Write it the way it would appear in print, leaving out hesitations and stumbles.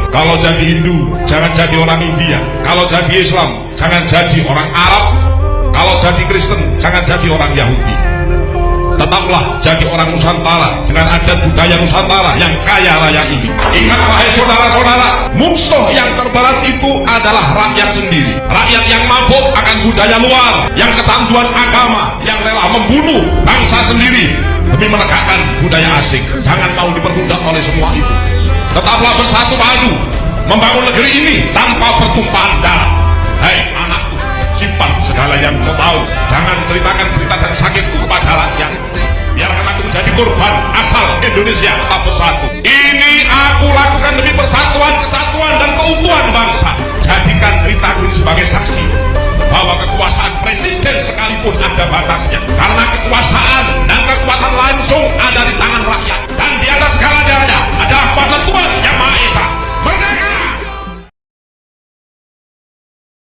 Kalau jadi Hindu, jangan jadi orang India. Kalau jadi Islam, jangan jadi orang Arab. Kalau jadi Kristen, jangan jadi orang Yahudi. Tetaplah jadi orang Nusantara dengan adat budaya Nusantara yang kaya raya ini. Ingat wahai saudara-saudara, musuh yang terberat itu adalah rakyat sendiri. Rakyat yang mabuk akan budaya luar, yang kecanduan agama, yang rela membunuh bangsa sendiri demi menegakkan budaya asing. Jangan mau diperbudak oleh semua itu. Tetaplah bersatu padu membangun negeri ini tanpa pertumpahan darah. Hei anakku, simpan segala yang kau tahu. Jangan ceritakan berita dan sakitku kepada rakyat. Biarkan aku menjadi korban asal Indonesia tetap bersatu. Ini aku lakukan demi persatuan, kesatuan dan keutuhan bangsa. Jadikan beritaku ini sebagai saksi bahwa kekuasaan presiden